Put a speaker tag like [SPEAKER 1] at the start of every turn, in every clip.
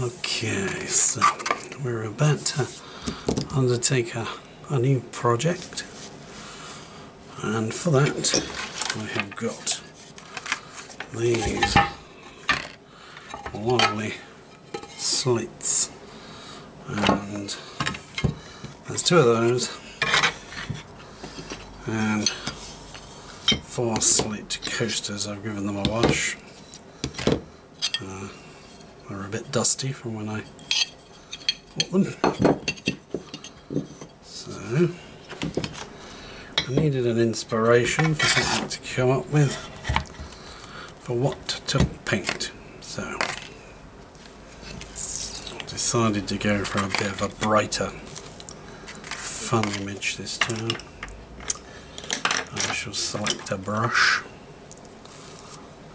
[SPEAKER 1] Okay, so we're about to undertake a new project, and for that I have got these lovely slates, and there's 2 of those and 4 slate coasters. I've given them a wash. They're a bit dusty from when I bought them. So I needed an inspiration for something to come up with for what to paint. So I decided to go for a bit of a brighter, fun image this time. I shall select a brush.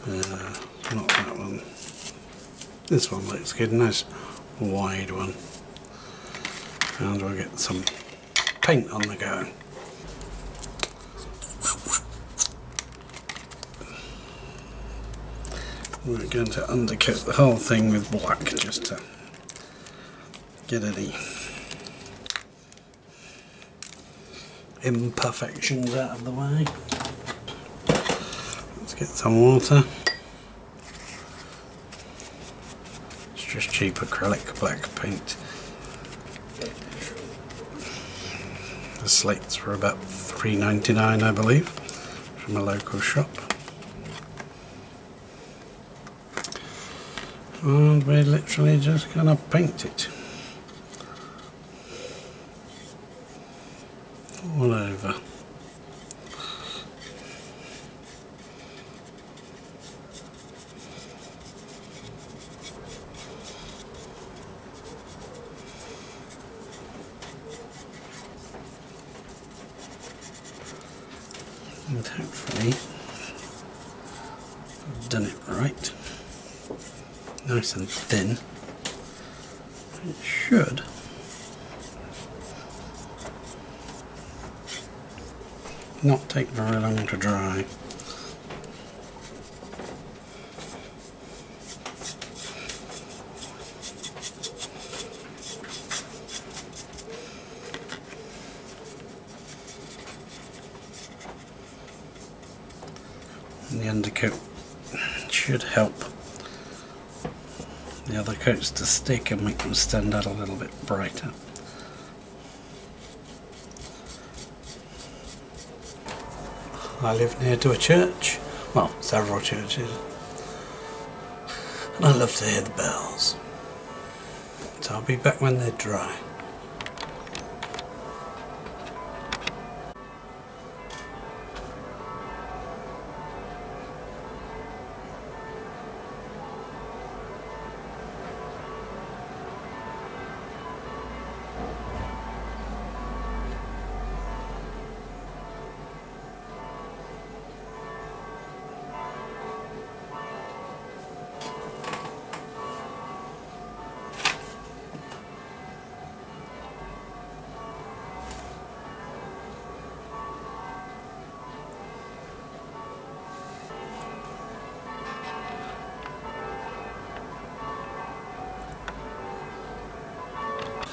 [SPEAKER 1] Not that one. This one looks good, nice wide one. And we'll get some paint on the go. We're going to undercoat the whole thing with black just to get any imperfections out of the way. Let's get some water. It's just cheap acrylic black paint. The slates were about $3.99, I believe, from a local shop. And we're literally just going to paint it all over. And hopefully I've done it right. Nice and thin. It should not take very long to dry. And the undercoat should help the other coats to stick and make them stand out a little bit brighter. I live near to a church, well, several churches, and I love to hear the bells, so I'll be back when they're dry.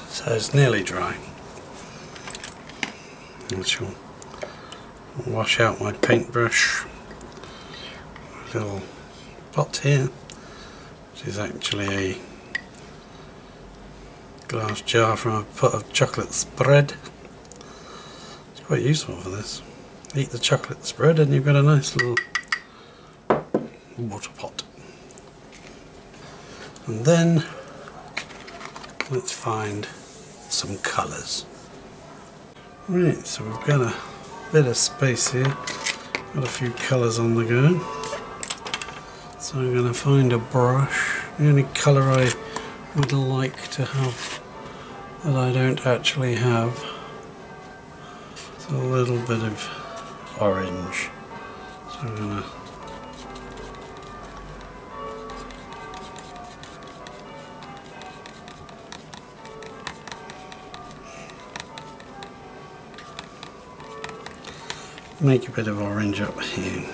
[SPEAKER 1] So it's nearly dry. I shall wash out my paintbrush. A little pot here, which is actually a glass jar from a pot of chocolate spread. It's quite useful for this. Eat the chocolate spread and you've got a nice little water pot. And then let's find some colours. Right, so we've got a bit of space here, got a few colours on the go. So I'm going to find a brush. The only colour I would like to have that I don't actually have is a little bit of orange. So I'm going to make a bit of orange up here.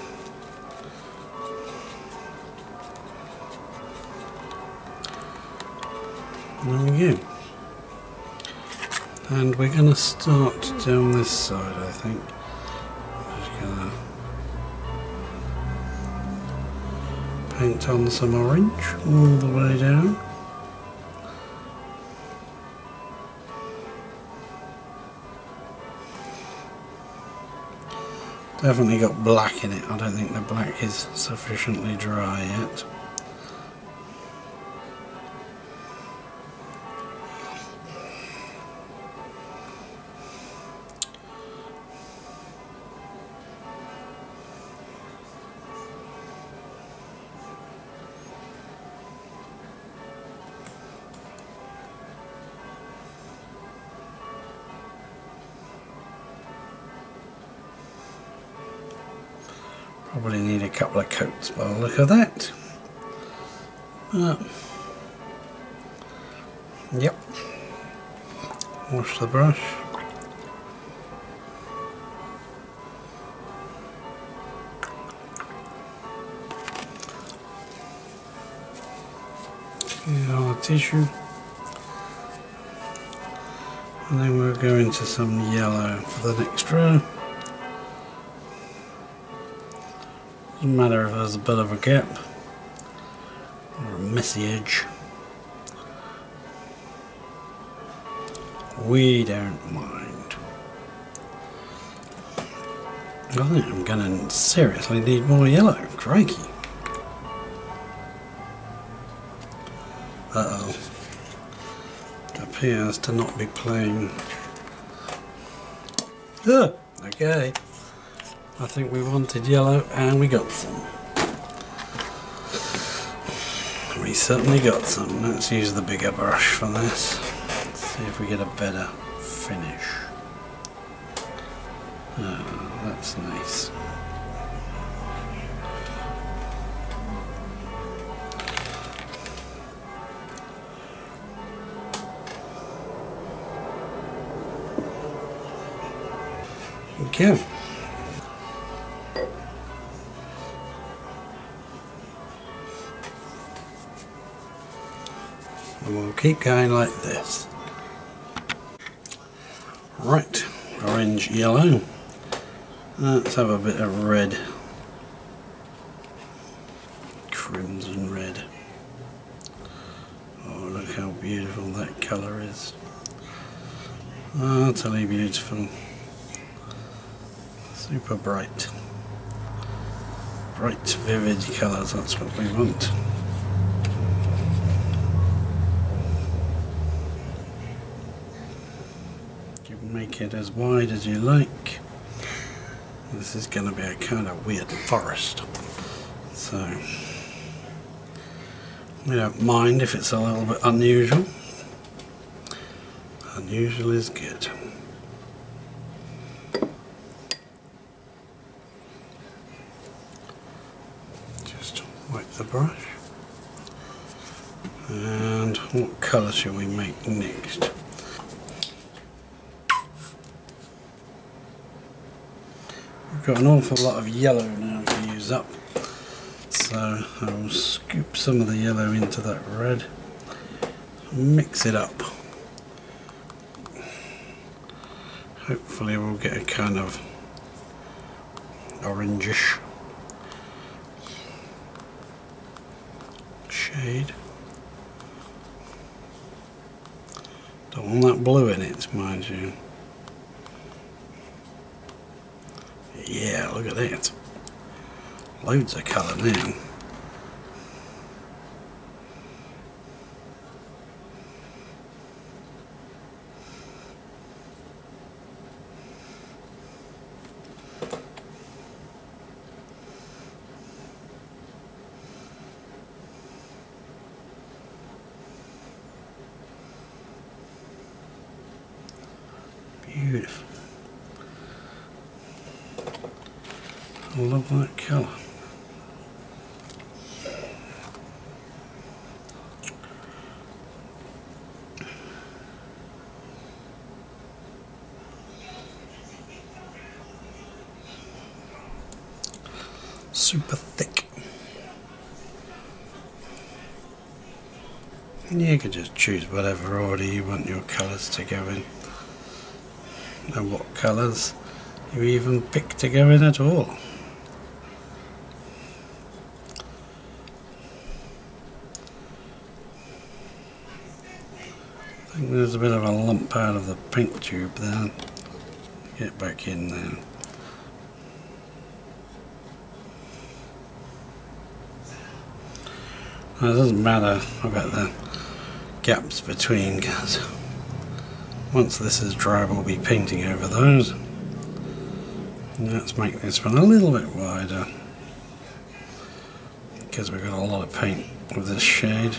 [SPEAKER 1] There we go. And we're going to start down this side, I think. Just going to paint on some orange all the way down. Definitely got black in it. I don't think the black is sufficiently dry yet. Probably need a couple of coats by the look of that. Yep. Wash the brush. Get our tissue. And then we'll go into some yellow for the next row. Doesn't matter if there's a bit of a gap or a messy edge. We don't mind. I think I'm going to seriously need more yellow. Crikey. Uh-oh. It appears to not be playing. Okay. I think we wanted yellow and we got some. We certainly got some. Let's use the bigger brush for this. Let's see if we get a better finish. Oh, that's nice. Okay. And we'll keep going like this. Right, orange, yellow. Let's have a bit of red. Crimson red. Oh, look how beautiful that colour is. Utterly beautiful. Super bright. Bright, vivid colours, that's what we want. You can make it as wide as you like. This is going to be a kind of weird forest. So, we don't mind if it's a little bit unusual. Unusual is good. Just wipe the brush. And what colour shall we make next? We've got an awful lot of yellow now to use up. So I'll scoop some of the yellow into that red. Mix it up. Hopefully we'll get a kind of orangish shade. Don't want that blue in it, mind you. Yeah, look at that. Loads of colour now. Beautiful. I love that colour. Super thick. You can just choose whatever order you want your colours to go in, and what colours you even pick to go in at all. I think there's a bit of a lump out of the paint tube there. Get back in there. Now, it doesn't matter about the gaps between, because once this is dry we'll be painting over those. Let's make this one a little bit wider, because we've got a lot of paint with this shade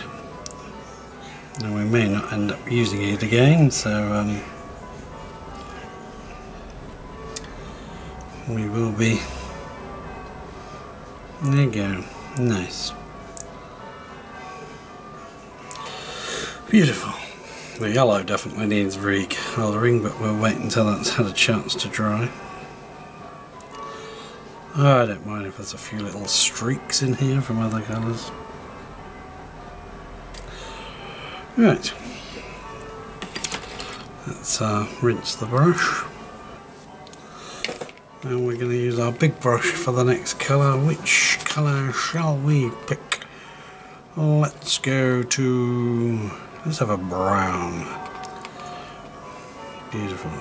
[SPEAKER 1] and we may not end up using it again, so we will be. There you go, nice. Beautiful. The yellow definitely needs recolouring, but we'll wait until that's had a chance to dry. Oh, I don't mind if there's a few little streaks in here from other colours. Right. Let's rinse the brush. Now we're going to use our big brush for the next colour. Which colour shall we pick? Let's go to... let's have a brown. Beautiful.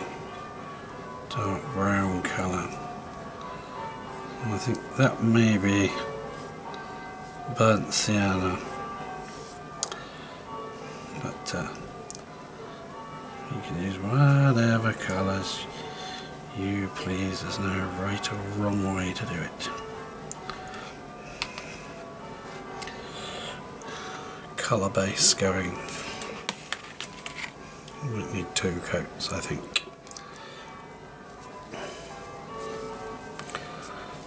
[SPEAKER 1] Dark brown colour. I think that may be burnt sienna. But you can use whatever colours you please. There's no right or wrong way to do it. Colour base going. We might need 2 coats, I think.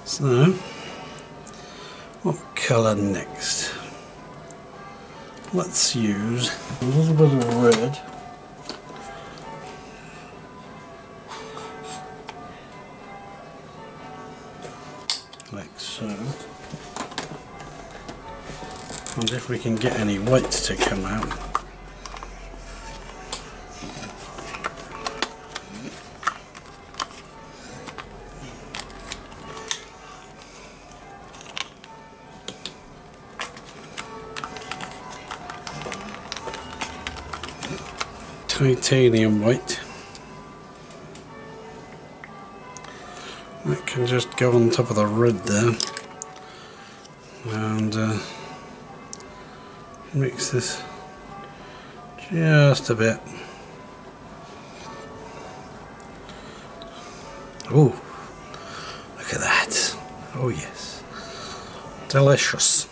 [SPEAKER 1] So, what colour next? Let's use a little bit of red. Like so. And if we can get any white to come out. Titanium white. That can just go on top of the red there and mix this just a bit. Oh, look at that. Oh yes, delicious.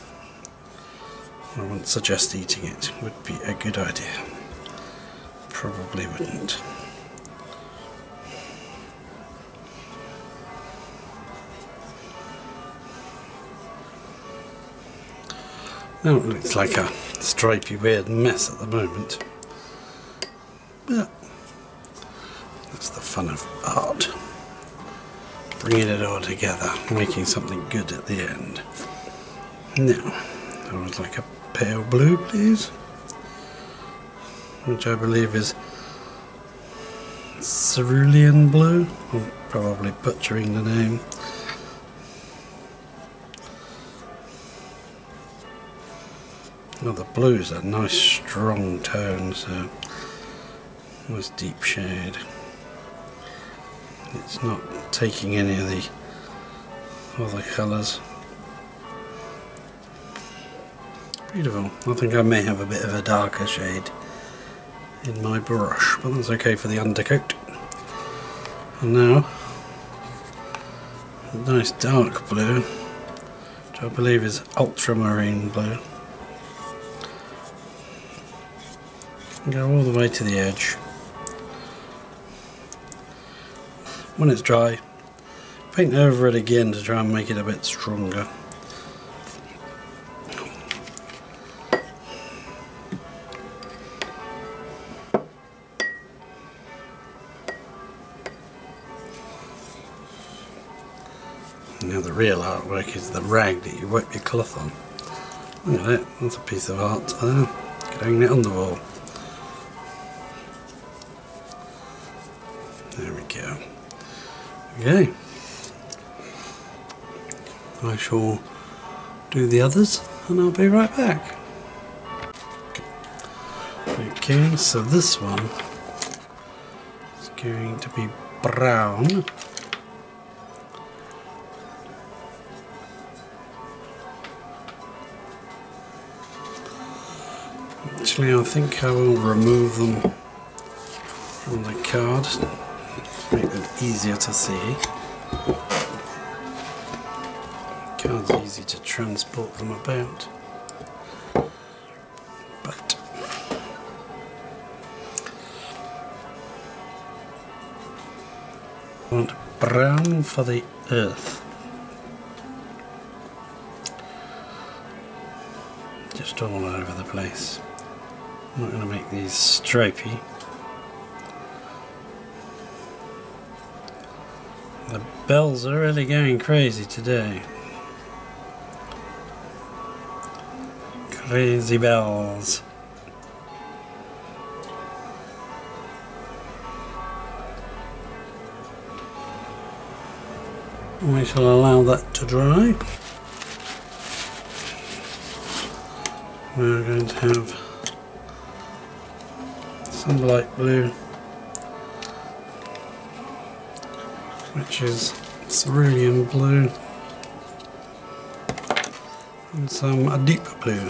[SPEAKER 1] I wouldn't suggest eating it, would be a good idea. Probably wouldn't. Now it looks like a stripy weird mess at the moment, but that's the fun of art, bringing it all together, making something good at the end. Now I would like a pale blue, please, which I believe is cerulean blue. I'm probably butchering the name. Well, the blue is a nice strong tone, so nice deep shade. It's not taking any of the other colours. Beautiful. I think I may have a bit of a darker shade in my brush, but that's okay for the undercoat. And now a nice dark blue, which I believe is ultramarine blue. And go all the way to the edge. When it's dry, paint over it again to try and make it a bit stronger. Now the real artwork is the rag that you wipe your cloth on. Look at it, that's a piece of art there. getting it on the wall. There we go. Okay. I shall do the others and I'll be right back. Okay, so this one is going to be brown. Actually, I think I will remove them from the card to make them easier to see. The card's easy to transport them about, but I want brown for the earth. Just all over the place. I'm not going to make these stripy. The bells are really going crazy today. Crazy bells. We shall allow that to dry. We're going to have some light blue, which is cerulean blue, and some deep blue.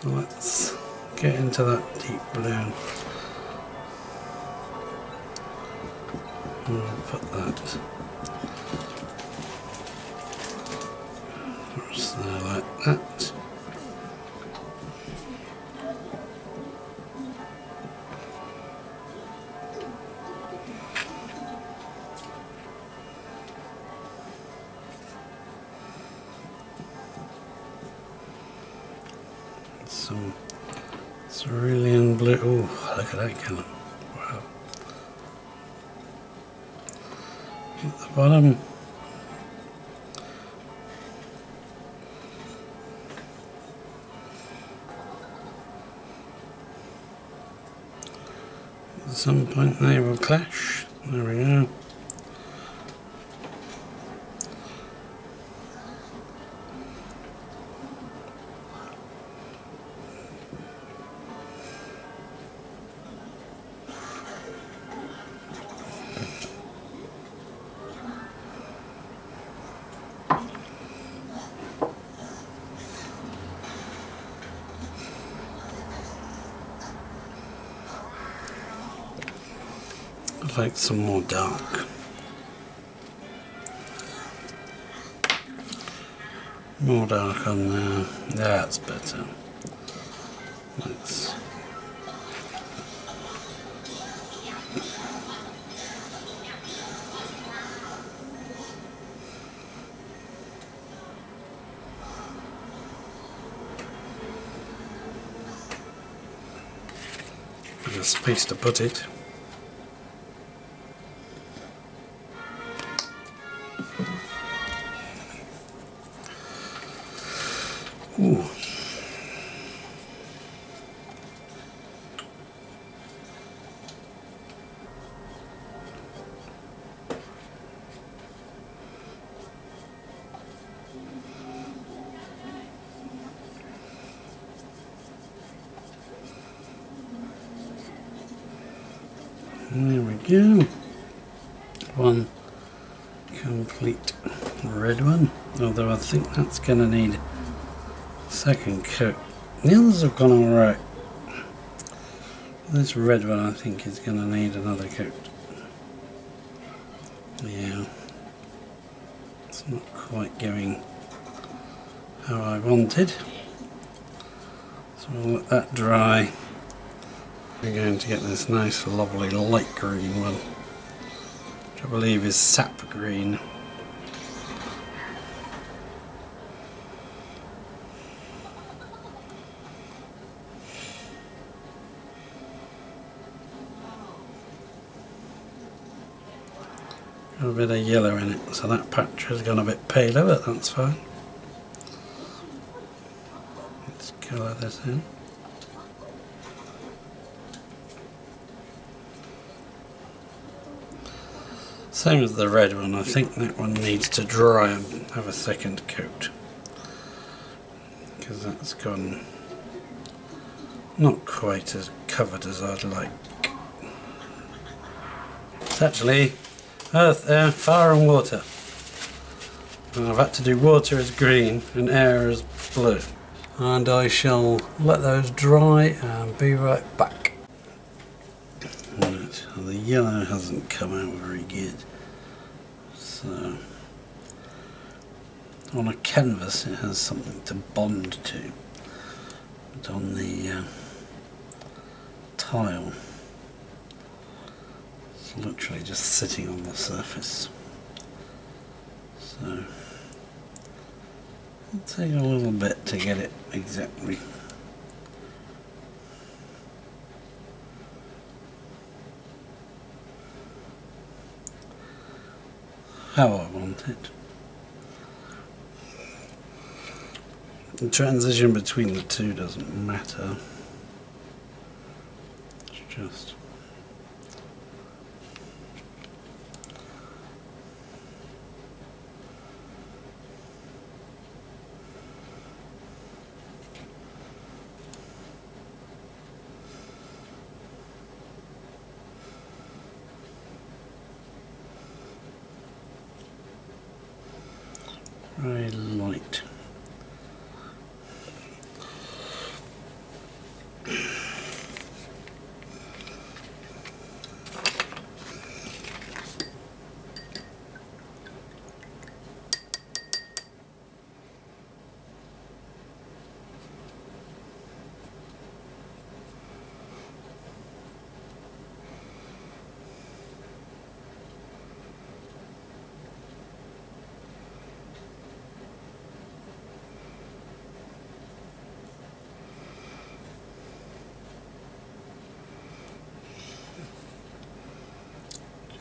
[SPEAKER 1] So let's get into that deep blue. And we'll put that across there like that. Some cerulean blue. Oh, look at that colour. Wow. At the bottom, at some point they will clash. There we go. I'd like some more dark. More dark on there. That's better. Let's bit of space to put it. Ooh. There we go. One complete red one, although I think that's going to need a second coat. The others have gone alright. This red one I think is going to need another coat. Yeah, it's not quite going how I wanted, so we'll let that dry. We're going to get this nice lovely light green one, which I believe is sap green. Got a bit of yellow in it, so that patch has gone a bit paler, but that's fine. colour this in. Same as the red one, I think that one needs to dry and have a second coat, because that's gone not quite as covered as I'd like. It's actually earth, air, fire and water. And I've had to do water as green and air as blue. And I shall let those dry and be right back. Right, well, the yellow hasn't come out very good. So, on a canvas it has something to bond to. But on the tile, it's literally just sitting on the surface. So, it'll take a little bit to get it exactly how I want it. The transition between the two doesn't matter. It's just very light.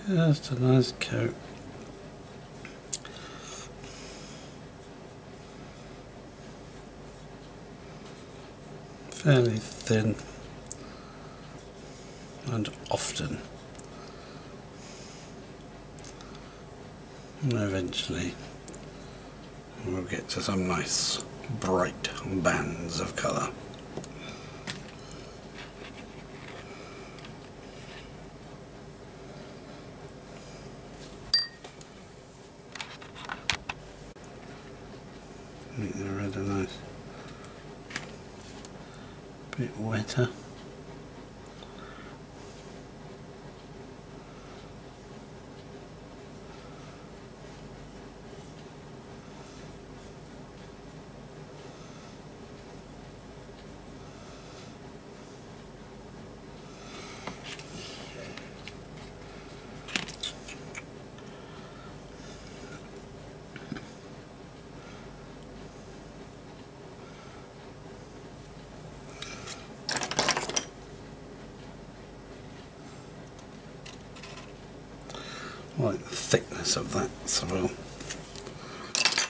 [SPEAKER 1] Just a nice coat. Fairly thin and often. And eventually we'll get to some nice bright bands of colour. Make the red a nice bit wetter. I like the thickness of that, so we'll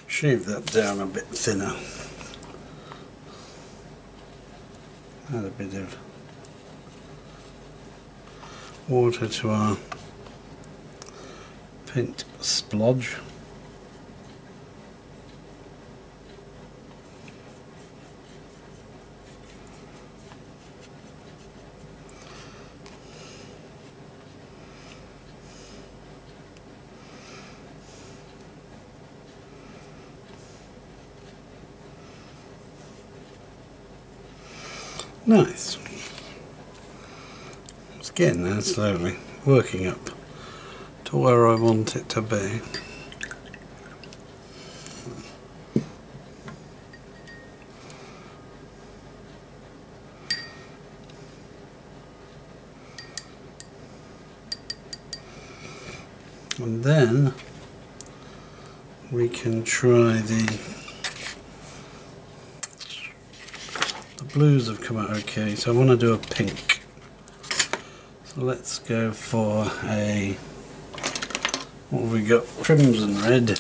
[SPEAKER 1] shave that down a bit thinner. Add a bit of water to our paint splodge. Nice. It's getting there slowly, working up to where I want it to be. And then we can try the blues have come out okay, so I want to do a pink. So let's go for a, what have we got? Crimson red.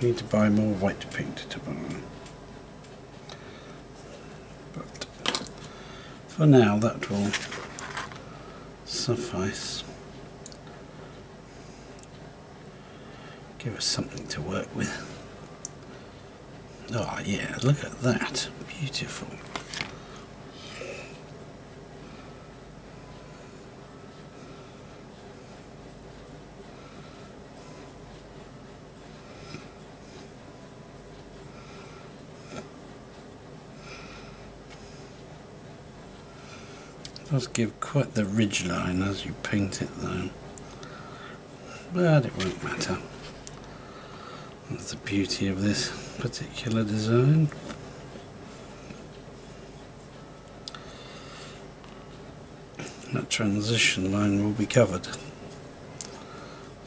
[SPEAKER 1] need to buy more white paint to put on. But for now that will suffice. Give us something to work with. Oh yeah, look at that. Beautiful. It does give quite the ridge line as you paint it though. But it won't matter. That's the beauty of this particular design. That transition line will be covered.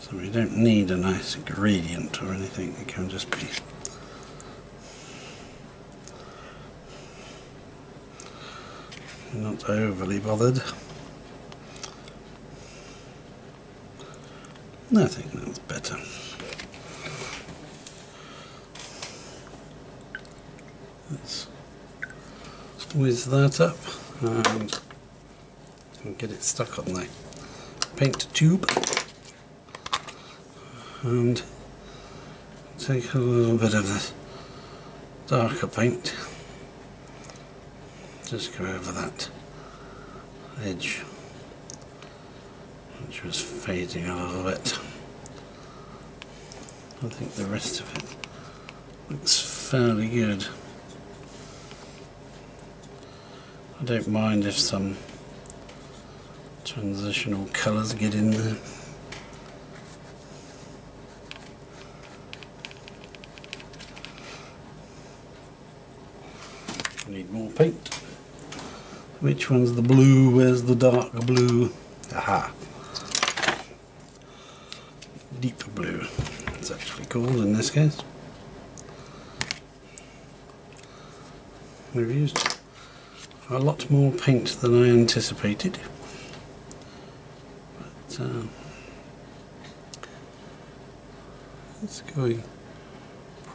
[SPEAKER 1] So we don't need a nice gradient or anything, it can just be not overly bothered. I think that's better. Let's whiz that up and get it stuck on the paint tube, and take a little bit of this darker paint, just go over that edge which was fading a little bit. I think the rest of it looks fairly good. I don't mind if some transitional colours get in there. I need more paint. Which one's the blue? Where's the dark blue? Aha! Deep blue, it's actually called in this case. We've used a lot more paint than I anticipated, but it's going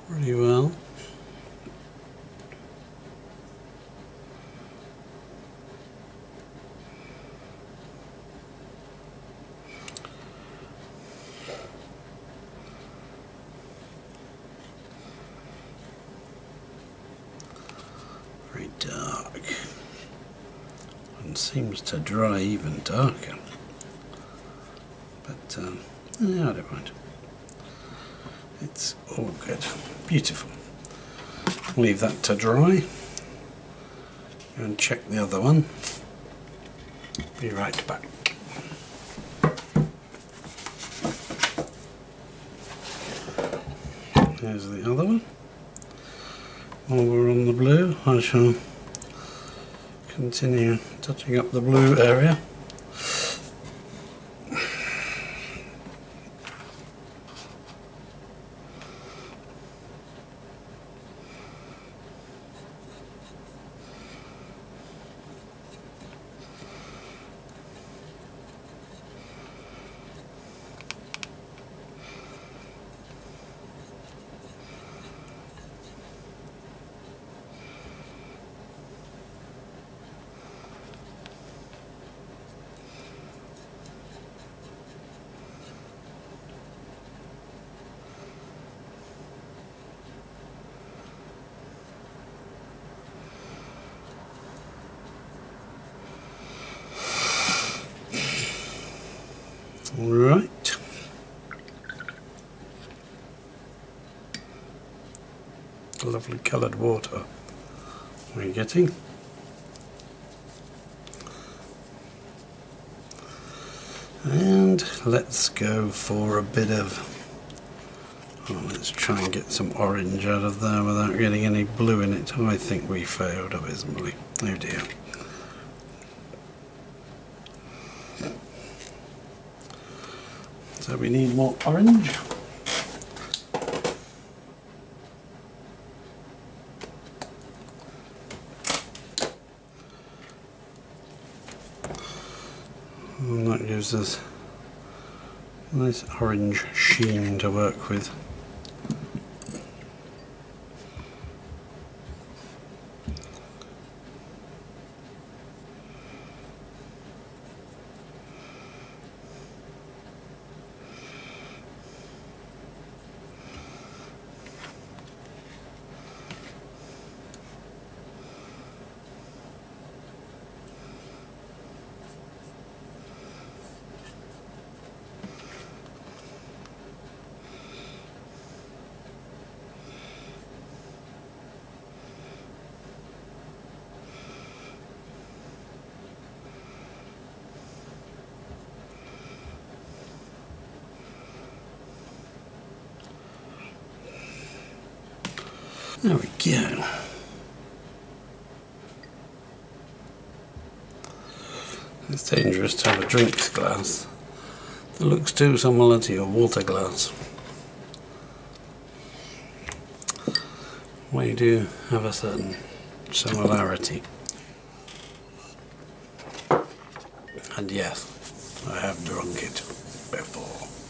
[SPEAKER 1] pretty well. Very dark, and seems to dry even darker, but yeah, I don't mind. It's all good. Beautiful. Leave that to dry and check the other one. Be right back. There's the other one. While we're on the blue, I shall continue touching up the blue area. Right. Lovely coloured water we're getting. And let's go for a bit of, let's try and get some orange out of there without getting any blue in it. I think we failed abysmally. Oh dear. So we need more orange. And that gives us a nice orange sheen to work with. There we go. It's dangerous to have a drinks glass that looks too similar to your water glass. We do have a certain similarity. And yes, I have drunk it before.